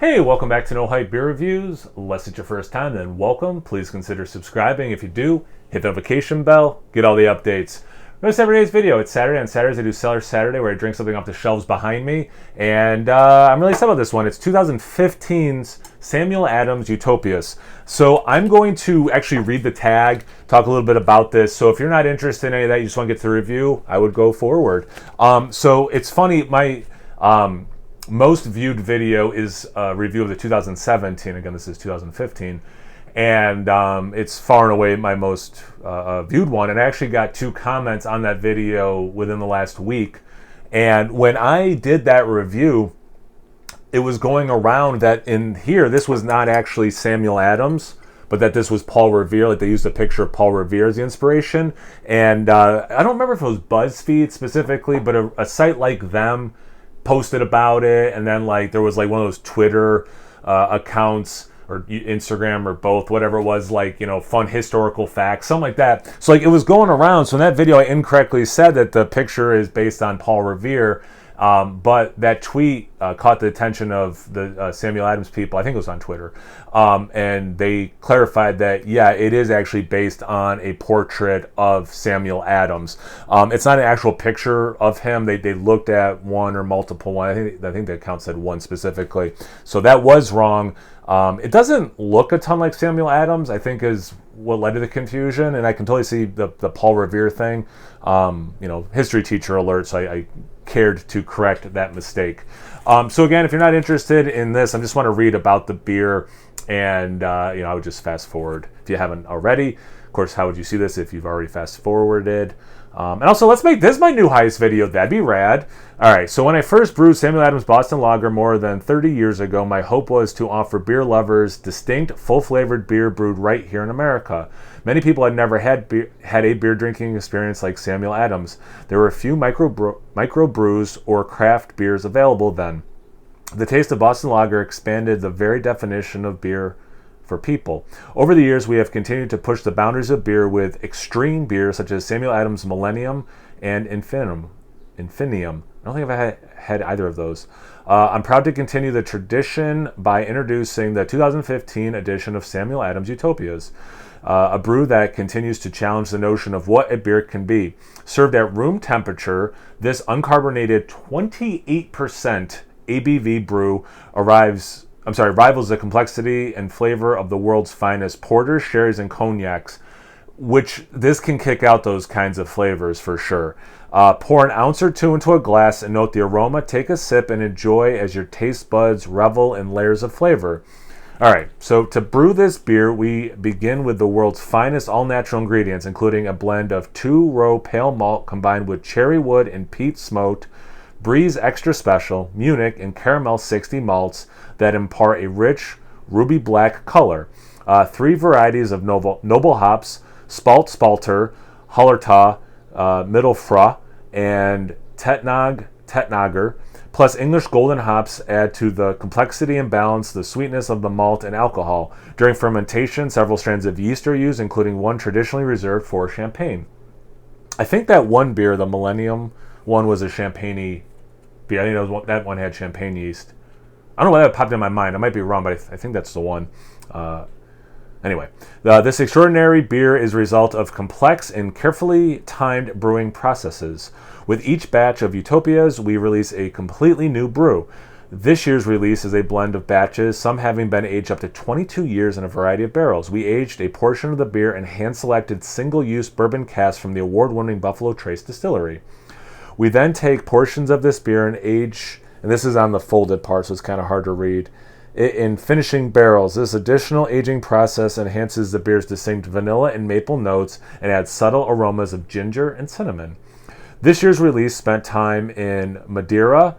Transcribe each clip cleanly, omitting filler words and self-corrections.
Hey, welcome back to No Hype Beer Reviews. Unless it's your first time, then welcome. Please consider subscribing. If you do, hit the notification bell, get all the updates. Notice every day's video. It's Saturday. On Saturdays, I do Cellar Saturday, where I drink something off the shelves behind me. And I'm really excited about this one. It's 2015's Samuel Adams Utopias. So I'm going to actually read the tag, talk a little bit about this. So if you're not interested in any of that, you just want to get to the review, I would go forward. So it's funny, my most viewed video is a review of the 2017. Again, this is 2015. And it's far and away my most viewed one. And I actually got 2 comments on that video within the last week. And when I did that review, it was going around that in here, this was not actually Samuel Adams, but that this was Paul Revere. Like, they used a picture of Paul Revere as the inspiration. And I don't remember if it was BuzzFeed specifically, but a site like them posted about it. And then like there was like one of those Twitter accounts or Instagram or both, whatever it was, like, you know, fun historical facts, something like that. So like it was going around. So in that video, I incorrectly said that the picture is based on Paul Revere. But that tweet caught the attention of the Samuel Adams people. I think it was on Twitter. And they clarified that, yeah, it is actually based on a portrait of Samuel Adams. It's not an actual picture of him. They looked at one or multiple one. I think the account said one specifically. So that was wrong. It doesn't look a ton like Samuel Adams, I think, is what led to the confusion. And I can totally see the Paul Revere thing. History teacher alert, so I cared to correct that mistake. So again, if you're not interested in this, I just want to read about the beer, and I would just fast forward if you haven't already. Of course, how would you see this if you've already fast forwarded? And also, let's make this my new highest video. That'd be rad. All right, so when I first brewed Samuel Adams Boston Lager more than 30 years ago, my hope was to offer beer lovers distinct, full-flavored beer brewed right here in America. Many people had never had a beer drinking experience like Samuel Adams. There were a few micro brews or craft beers available then. The taste of Boston Lager expanded the very definition of beer for people. Over the years, we have continued to push the boundaries of beer with extreme beers such as Samuel Adams Millennium and Infinium. I don't think I've had either of those. I'm proud to continue the tradition by introducing the 2015 edition of Samuel Adams Utopias, a brew that continues to challenge the notion of what a beer can be. Served at room temperature, this uncarbonated 28% ABV brew rivals the complexity and flavor of the world's finest porters, sherries, and cognacs, which this can kick out those kinds of flavors for sure. Pour an ounce or 2 into a glass and note the aroma. Take a sip and enjoy as your taste buds revel in layers of flavor. All right, so to brew this beer, we begin with the world's finest all-natural ingredients, including a blend of 2-row pale malt combined with cherry wood and peat smoked, Breeze Extra Special, Munich, and Caramel 60 malts that impart a rich ruby black color. 3 varieties of noble hops, Spalter, Hallertau, Mittelfrüh, and Tettnager, plus English golden hops add to the complexity and balance the sweetness of the malt and alcohol. During fermentation, several strands of yeast are used, including one traditionally reserved for champagne. I think that one beer, the Millennium one, was a champagne beer. I think that one had champagne yeast. I don't know why that popped in my mind. I might be wrong, but I think that's the one. Anyway, this extraordinary beer is a result of complex and carefully timed brewing processes. With each batch of Utopias, we release a completely new brew. This year's release is a blend of batches, some having been aged up to 22 years in a variety of barrels. We aged a portion of the beer in hand-selected single-use bourbon casks from the award-winning Buffalo Trace Distillery. We then take portions of this beer and age, and this is on the folded part, so it's kind of hard to read, in finishing barrels. This additional aging process enhances the beer's distinct vanilla and maple notes and adds subtle aromas of ginger and cinnamon. This year's release spent time in Madeira,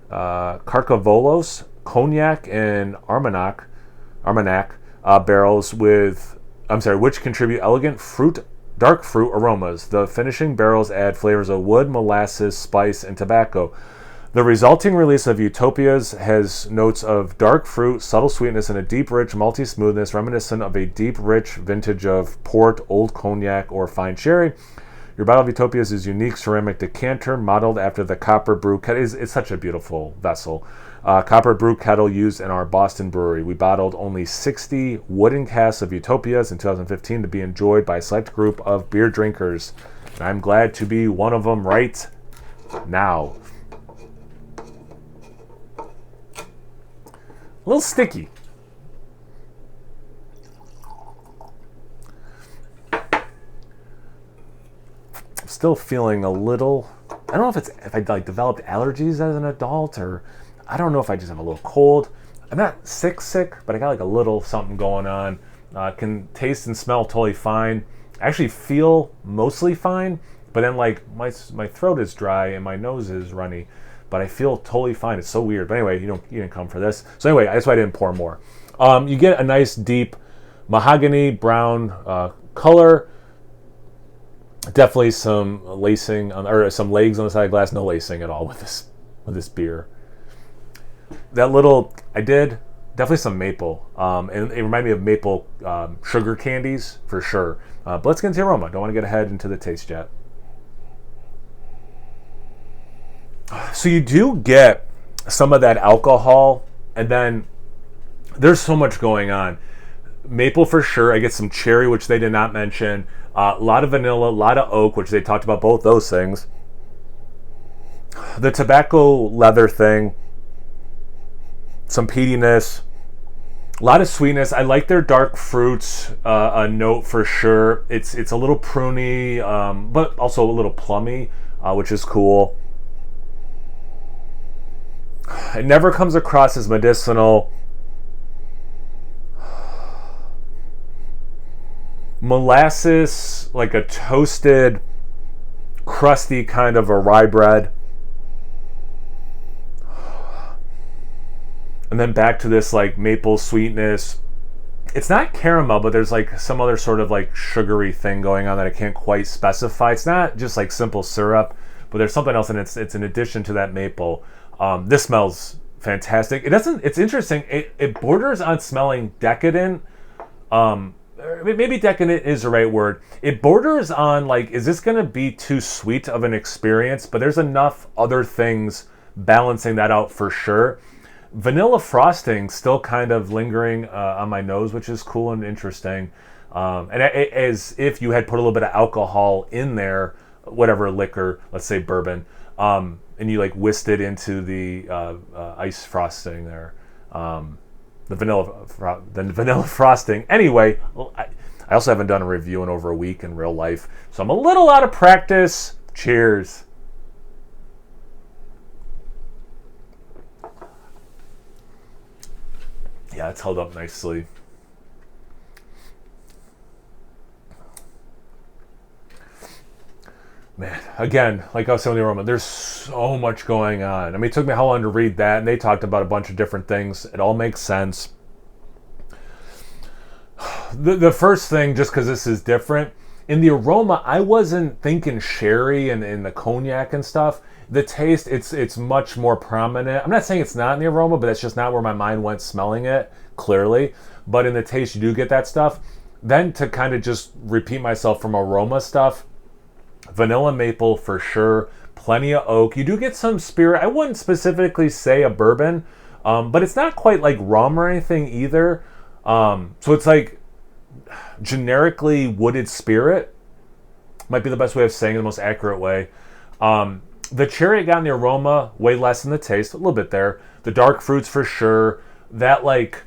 Carcavolos, Cognac, and Armagnac barrels which contribute elegant dark fruit aromas. The finishing barrels add flavors of wood, molasses, spice, and tobacco. The resulting release of Utopias has notes of dark fruit, subtle sweetness, and a deep, rich, malty smoothness reminiscent of a deep, rich vintage of port, old cognac, or fine sherry. Your bottle of Utopias is unique ceramic decanter modeled after the copper brew. It's such a beautiful vessel. copper brew kettle used in our Boston brewery. We bottled only 60 wooden casks of Utopias in 2015 to be enjoyed by a select group of beer drinkers. And I'm glad to be one of them right now. A little sticky. I'm still feeling a little... I don't know if I like developed allergies as an adult, or I don't know if I just have a little cold. I'm not sick, but I got like a little something going on. Can taste and smell totally fine. I actually feel mostly fine, but then like my throat is dry and my nose is runny, but I feel totally fine. It's so weird. But anyway, you didn't come for this. So anyway, that's why I didn't pour more. You get a nice deep mahogany brown color. Definitely some lacing or some legs on the side of the glass. No lacing at all with this beer. That little, I did definitely some maple, and it reminded me of maple sugar candies for sure. But let's get into the aroma. Don't want to get ahead into the taste yet. So you do get some of that alcohol, and then there's so much going on. Maple for sure. I get some cherry, which they did not mention. A lot of vanilla, a lot of oak, which they talked about both those things. The tobacco leather thing. Some peatiness. A lot of sweetness. I like their dark fruits a note for sure. It's a little pruny, but also a little plummy, which is cool. It never comes across as medicinal. Molasses, like a toasted, crusty kind of a rye bread. And then back to this like maple sweetness. It's not caramel, but there's like some other sort of like sugary thing going on that I can't quite specify. It's not just like simple syrup, but there's something else, and it's in addition to that maple. This smells fantastic. It's interesting. It borders on smelling decadent. Maybe decadent is the right word. It borders on like, is this going to be too sweet of an experience? But there's enough other things balancing that out for sure. Vanilla frosting still kind of lingering on my nose, which is cool and interesting. And as if you had put a little bit of alcohol in there, whatever liquor, let's say bourbon, and you like whisked it into the ice frosting there. The vanilla frosting. Anyway, I also haven't done a review in over a week in real life, so I'm a little out of practice. Cheers. Yeah, it's held up nicely. Man, again, like I was saying with the aroma, there's so much going on. I mean, it took me how long to read that, and they talked about a bunch of different things. It all makes sense. The first thing, just because this is different, in the aroma, I wasn't thinking sherry and the cognac and stuff. The taste, it's much more prominent. I'm not saying it's not in the aroma, but that's just not where my mind went smelling it, clearly. But in the taste, you do get that stuff. Then to kind of just repeat myself from aroma stuff, vanilla maple for sure, plenty of oak. You do get some spirit. I wouldn't specifically say a bourbon, but it's not quite like rum or anything either. So it's like generically wooded spirit. Might be the best way of saying it, the most accurate way. The cherry I got in the aroma, way less in the taste, a little bit there. The dark fruits for sure. That like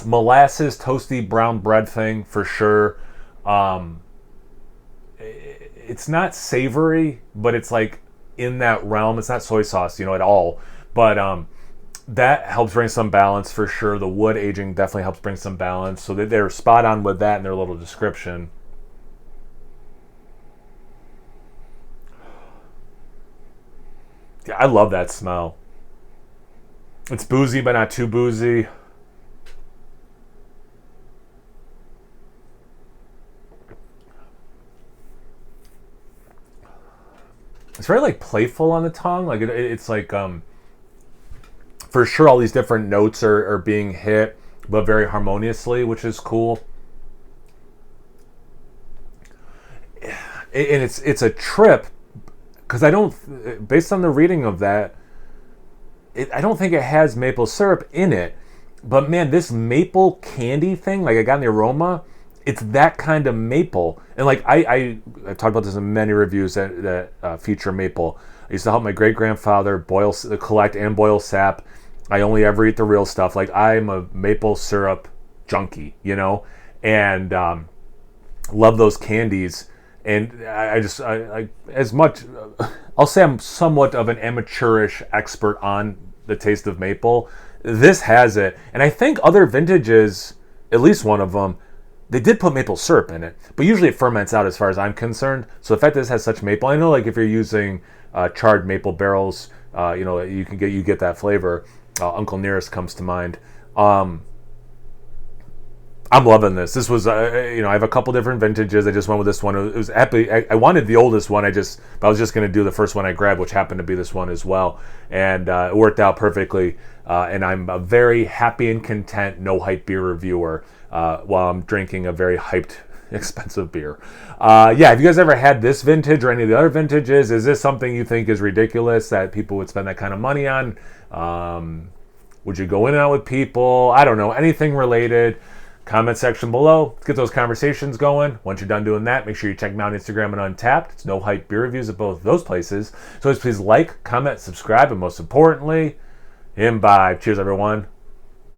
molasses, toasty brown bread thing for sure. It's not savory, but it's like in that realm. It's not soy sauce, at all. But that helps bring some balance for sure. The wood aging definitely helps bring some balance. So they're spot on with that in their little description. Yeah, I love that smell. It's boozy, but not too boozy. It's very like playful on the tongue. Like it's like for sure all these different notes are being hit, but very harmoniously, which is cool. And it's a trip because I don't, based on the reading of that, I don't think it has maple syrup in it, but man, this maple candy thing, like I got in the aroma, it's that kind of maple. And like I've talked about this in many reviews that feature maple. I used to help my great grandfather collect and boil sap. I only ever eat the real stuff. Like I'm a maple syrup junkie, you know, and love those candies. And I as much, I'll say I'm somewhat of an amateurish expert on the taste of maple. This has it, and I think other vintages, at least one of them, they did put maple syrup in it, but usually it ferments out as far as I'm concerned. So the fact that this has such maple, I know like if you're using charred maple barrels, you get that flavor. Uncle Nearest comes to mind. I'm loving this. This was, I have a couple different vintages. I just went with this one. It was happy. I wanted the oldest one. I was just going to do the first one I grabbed, which happened to be this one as well, and it worked out perfectly. And I'm a very happy and content, no hype beer reviewer while I'm drinking a very hyped, expensive beer. Have you guys ever had this vintage or any of the other vintages? Is this something you think is ridiculous that people would spend that kind of money on? Would you go in and out with people? I don't know. Anything related? Comment section below. Let's get those conversations going. Once you're done doing that, make sure you check me out on Instagram and Untapped. It's no hype beer reviews at both of those places. So please like, comment, subscribe, and most importantly, imbibe. Cheers, everyone.